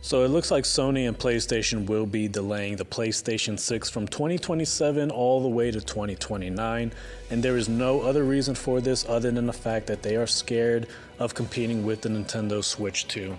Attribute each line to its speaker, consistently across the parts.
Speaker 1: So it looks like Sony and PlayStation will be delaying the PlayStation 6 from 2027 all the way to 2029, and there is no other reason for this other than the fact that they are scared of competing with the Nintendo Switch 2.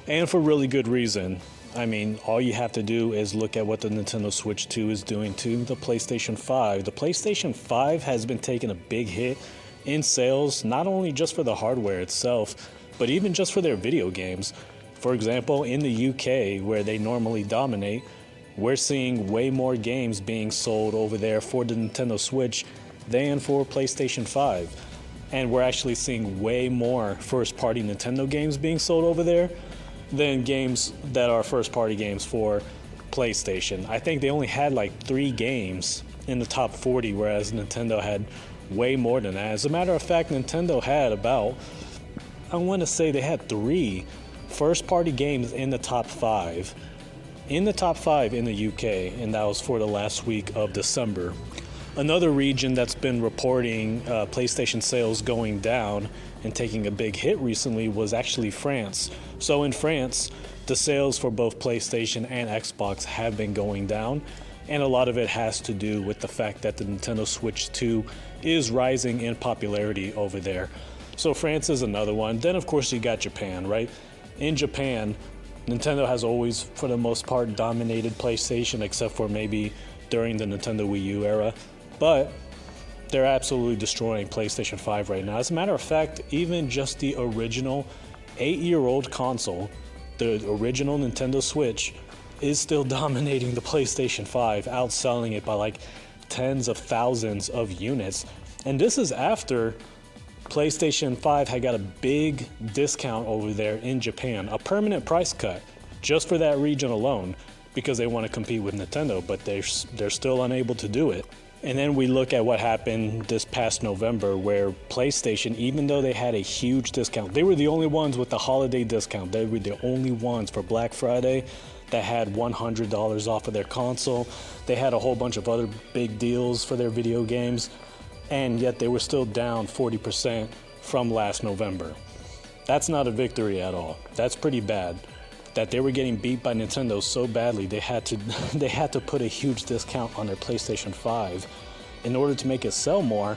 Speaker 1: And for really good reason. I mean, all you have to do is look at what the Nintendo Switch 2 is doing to the PlayStation 5. The PlayStation 5 has been taking a big hit in sales, not only just for the hardware itself, but even just for their video games. For example, in the UK, where they normally dominate, we're seeing way more games being sold over there for the Nintendo Switch than for PlayStation 5. And we're actually seeing way more first-party Nintendo games being sold over there than games that are first-party games for PlayStation. I think they only had like 3 games in the top 40, whereas Nintendo had way more than that. As a matter of fact, Nintendo had about, I want to say they had 3 first-party games in the top 5. In the top 5 in the UK, and that was for the last week of December. Another region that's been reporting PlayStation sales going down and taking a big hit recently was actually France. So in France, the sales for both PlayStation and Xbox have been going down, and a lot of it has to do with the fact that the Nintendo Switch 2 is rising in popularity over there. So France is another one. Then of course you got Japan, right? In Japan, Nintendo has always, for the most part, dominated PlayStation, except for maybe during the Nintendo Wii U era. But they're absolutely destroying PlayStation 5 right now. As a matter of fact, even just the original 8-year-old console, the original Nintendo Switch, is still dominating the PlayStation 5, outselling it by like tens of thousands of units. And this is after PlayStation 5 had got a big discount over there in Japan, a permanent price cut just for that region alone, because they want to compete with Nintendo, but they're still unable to do it. And then we look at what happened this past November, where PlayStation, even though they had a huge discount, they were the only ones with the holiday discount. They were the only ones for Black Friday that had $100 off of their console. They had a whole bunch of other big deals for their video games, and yet they were still down 40% from last November. That's not a victory at all. That's pretty bad. That they were getting beat by Nintendo so badly, they had to put a huge discount on their PlayStation 5 in order to make it sell more,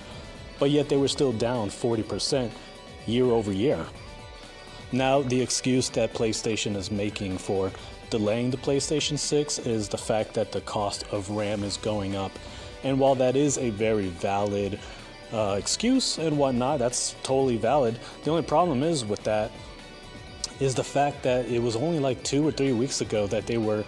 Speaker 1: but yet they were still down 40% year over year. Now, the excuse that PlayStation is making for delaying the PlayStation 6 is the fact that the cost of RAM is going up. And while that is a very valid excuse and whatnot, that's totally valid. The only problem is with that is the fact that it was only like 2 or 3 weeks ago that they were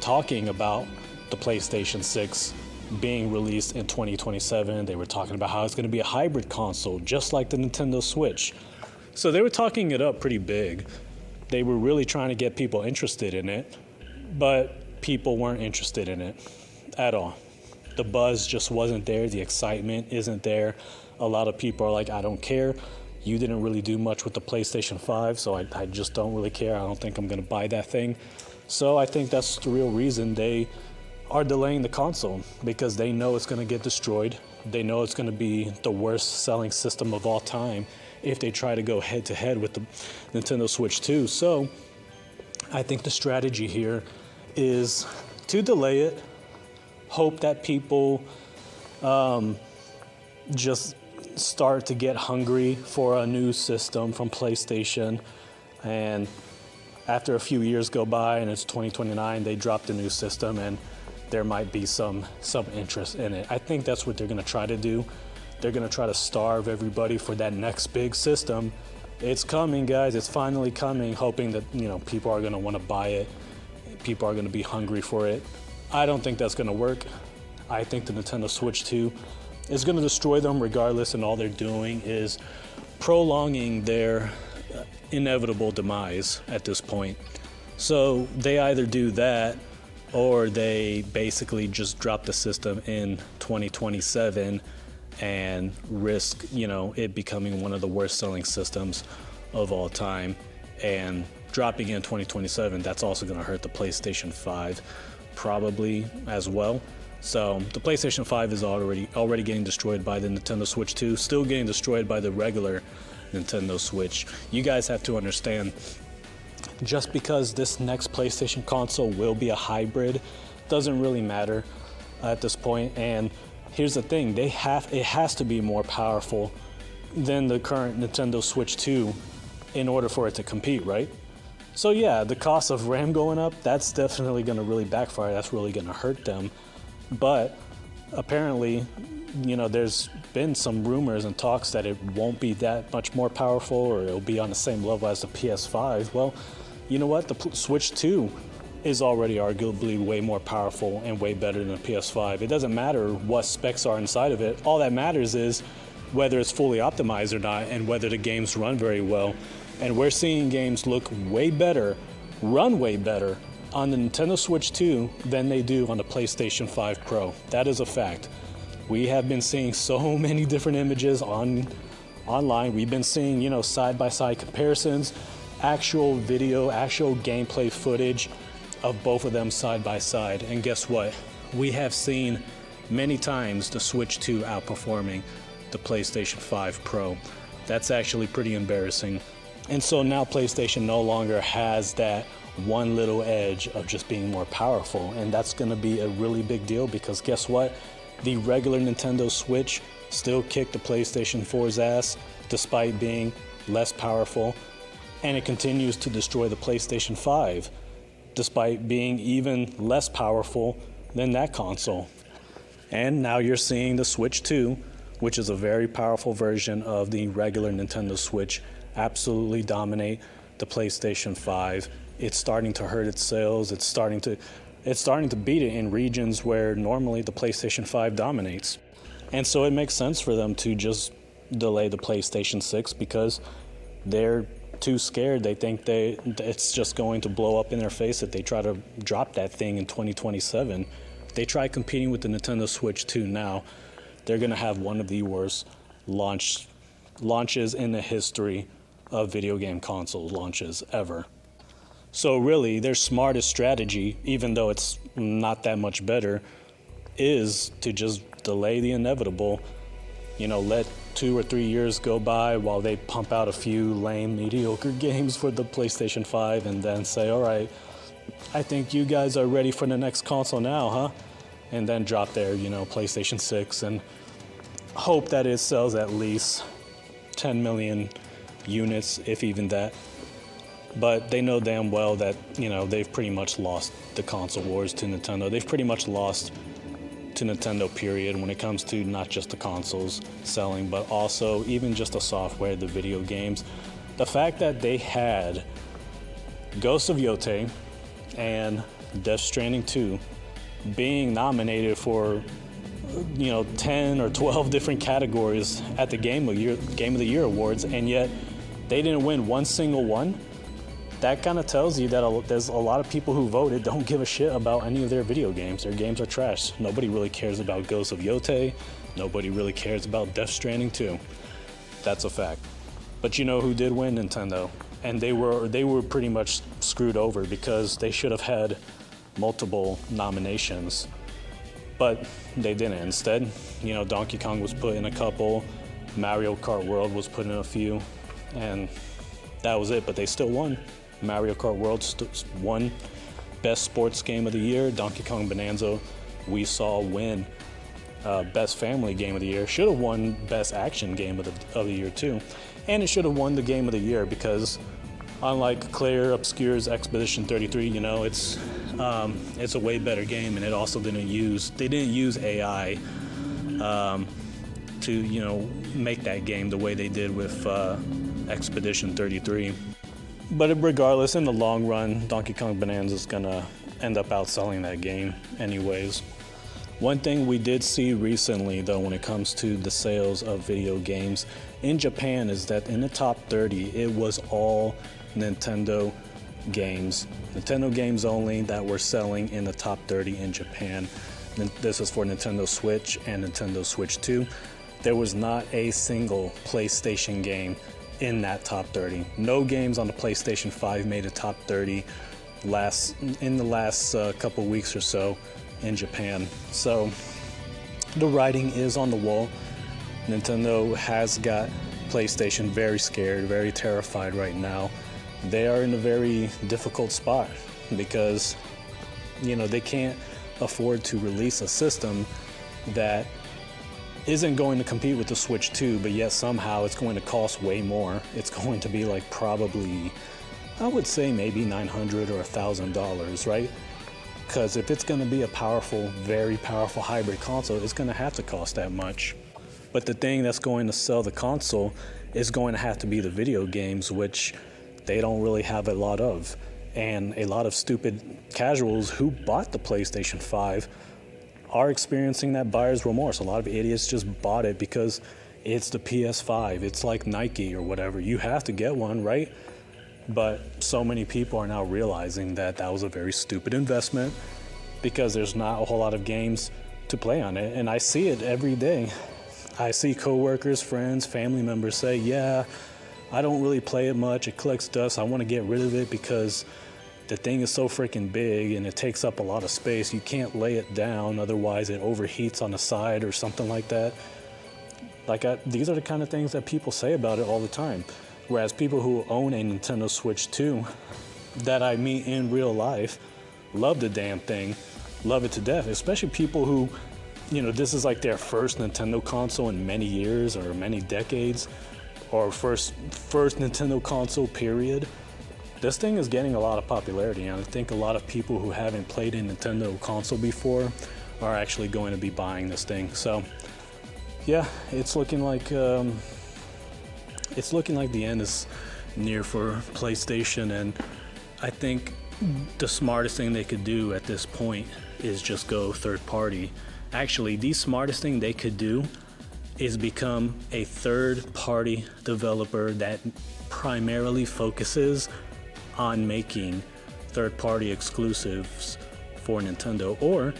Speaker 1: talking about the PlayStation 6 being released in 2027. They were talking about how it's going to be a hybrid console, just like the Nintendo Switch. So they were talking it up pretty big. They were really trying to get people interested in it, but people weren't interested in it at all. The buzz just wasn't there. The excitement isn't there. A lot of people are like, I don't care. You didn't really do much with the PlayStation 5, so I just don't really care. I don't think I'm going to buy that thing. So I think that's the real reason they are delaying the console, because they know it's going to get destroyed. They know it's going to be the worst selling system of all time if they try to go head-to-head with the Nintendo Switch 2. So I think the strategy here is to delay it, hope that people just start to get hungry for a new system from PlayStation, and after a few years go by and it's 2029, they drop the new system and there might be some interest in it. I think that's what they're going to try to do. They're going to try to starve everybody for that next big system. It's coming, guys. It's finally coming, hoping that, people are going to want to buy it. People are going to be hungry for it. I don't think that's going to work. I think the Nintendo Switch 2 is going to destroy them regardless, and all they're doing is prolonging their inevitable demise at this point. So they either do that, or they basically just drop the system in 2027 and risk, it becoming one of the worst selling systems of all time. And dropping in 2027, that's also going to hurt the PlayStation 5 probably as well. So the PlayStation 5 is already getting destroyed by the Nintendo Switch 2, still getting destroyed by the regular Nintendo Switch. You guys have to understand, just because this next PlayStation console will be a hybrid doesn't really matter at this point. And here's the thing, it has to be more powerful than the current Nintendo Switch 2 in order for it to compete, right? So yeah, the cost of RAM going up, that's definitely going to really backfire. That's really going to hurt them. But apparently, there's been some rumors and talks that it won't be that much more powerful, or it'll be on the same level as the PS5. Well, you know what? The Switch 2 is already arguably way more powerful and way better than the PS5. It doesn't matter what specs are inside of it. All that matters is whether it's fully optimized or not, and whether the games run very well. And we're seeing games look way better, run way better on the Nintendo Switch 2 than they do on the PlayStation 5 Pro. That is a fact. We have been seeing so many different images online. We've been seeing, side-by-side comparisons, actual video, actual gameplay footage of both of them side by side. And guess what? We have seen many times the Switch 2 outperforming the PlayStation 5 Pro. That's actually pretty embarrassing. And so now PlayStation no longer has that one little edge of just being more powerful. And that's going to be a really big deal, because guess what? The regular Nintendo Switch still kicked the PlayStation 4's ass despite being less powerful. And it continues to destroy the PlayStation 5 despite being even less powerful than that console. And now you're seeing the Switch 2, which is a very powerful version of the regular Nintendo Switch, absolutely dominate the PlayStation 5. It's starting to hurt its sales. It's starting to beat it in regions where normally the PlayStation 5 dominates. And so it makes sense for them to just delay the PlayStation 6, because they're too scared. They think it's just going to blow up in their face if they try to drop that thing in 2027. If they try competing with the Nintendo Switch 2 now, they're going to have one of the worst launches in the history of video game console launches ever. So really, their smartest strategy, even though it's not that much better, is to just delay the inevitable. Let 2 or 3 years go by while they pump out a few lame, mediocre games for the PlayStation 5, and then say, all right, I think you guys are ready for the next console now, huh? And then drop their, PlayStation 6 and hope that it sells at least 10 million units, if even that. But they know damn well that, they've pretty much lost the console wars to Nintendo. They've pretty much lost to Nintendo, period, when it comes to not just the consoles selling, but also even just the software, the video games. The fact that they had Ghost of Yotei and Death Stranding 2 being nominated for 10 or 12 different categories at the Game of the Year awards, and yet they didn't win one single one. That kind of tells you that there's a lot of people who voted don't give a shit about any of their video games. Their games are trash. Nobody really cares about Ghost of Yotei. Nobody really cares about Death Stranding 2. That's a fact. But you know who did win? Nintendo. And they were pretty much screwed over, because they should have had multiple nominations. But they didn't. Instead, Donkey Kong was put in a couple, Mario Kart World was put in a few, and that was it. But they still won. Mario Kart World won Best Sports Game of the Year. Donkey Kong Bonanza we saw win Best Family Game of the Year. Should have won Best Action Game of the Year too. And it should have won the Game of the Year, because unlike Claire Obscure's Expedition 33, it's a way better game, and it also didn't use AI to make that game the way they did with Expedition 33. But regardless, in the long run, Donkey Kong Bonanza is gonna end up outselling that game anyways. One thing we did see recently, though, when it comes to the sales of video games in Japan, is that in the top 30, it was all Nintendo games only that were selling in the top 30 in Japan. This is for Nintendo Switch and Nintendo Switch 2. There was not a single PlayStation game in that top 30. No games on the PlayStation 5 made a top 30 in the last couple weeks or so in Japan. So the writing is on the wall. Nintendo has got PlayStation very scared, very terrified right now. they are in a very difficult spot because, they can't afford to release a system that isn't going to compete with the Switch 2, but yet somehow it's going to cost way more. It's going to be like probably, I would say maybe $900 or $1,000, right? Because if it's going to be a powerful, very powerful hybrid console, it's going to have to cost that much. But the thing that's going to sell the console is going to have to be the video games, which they don't really have a lot of. And a lot of stupid casuals who bought the PlayStation 5 are experiencing that buyer's remorse. A lot of idiots just bought it because it's the PS5. It's like Nike or whatever. You have to get one, right? But so many people are now realizing that that was a very stupid investment because there's not a whole lot of games to play on it. And I see it every day. I see coworkers, friends, family members say, yeah, I don't really play it much. It collects dust. I want to get rid of it because the thing is so freaking big and it takes up a lot of space. You can't lay it down, otherwise it overheats on the side or something like that. These are the kind of things that people say about it all the time. Whereas people who own a Nintendo Switch 2 that I meet in real life love the damn thing, love it to death, especially people who, this is like their first Nintendo console in many years or many decades, or first Nintendo console, period. This thing is getting a lot of popularity, and I think a lot of people who haven't played a Nintendo console before are actually going to be buying this thing. So, yeah, it's looking like the end is near for PlayStation, and I think the smartest thing they could do at this point is just go third party. Actually, the smartest thing they could do is become a third party developer that primarily focuses on making third-party exclusives for Nintendo, or,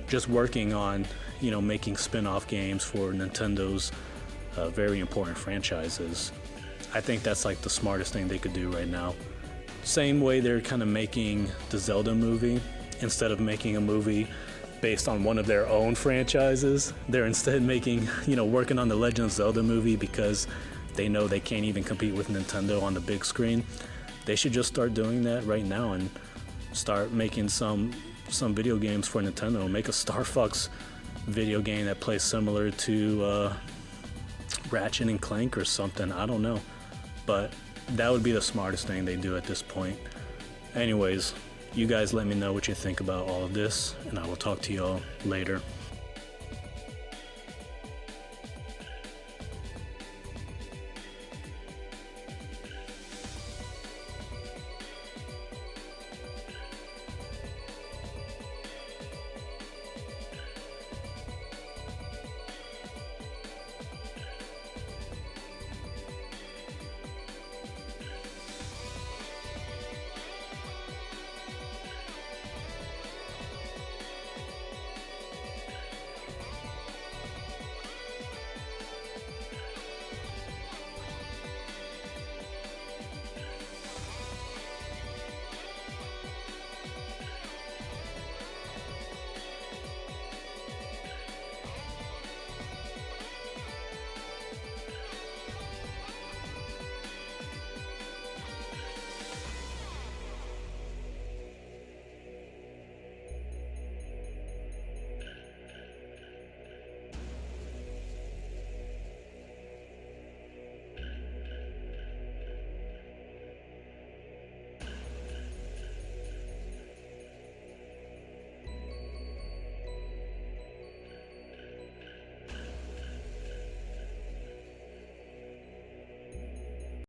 Speaker 1: just working on, making spin-off games for Nintendo's very important franchises. I think that's like the smartest thing they could do right now. Same way they're kind of making the Zelda movie. Instead of making a movie based on one of their own franchises, they're instead making, working on the Legend of Zelda movie because they know they can't even compete with Nintendo on the big screen. They should just start doing that right now and start making some video games for Nintendo. Make a Star Fox video game that plays similar to Ratchet and Clank or something. I don't know. But that would be the smartest thing they do at this point. Anyways, you guys let me know what you think about all of this, and I will talk to y'all later.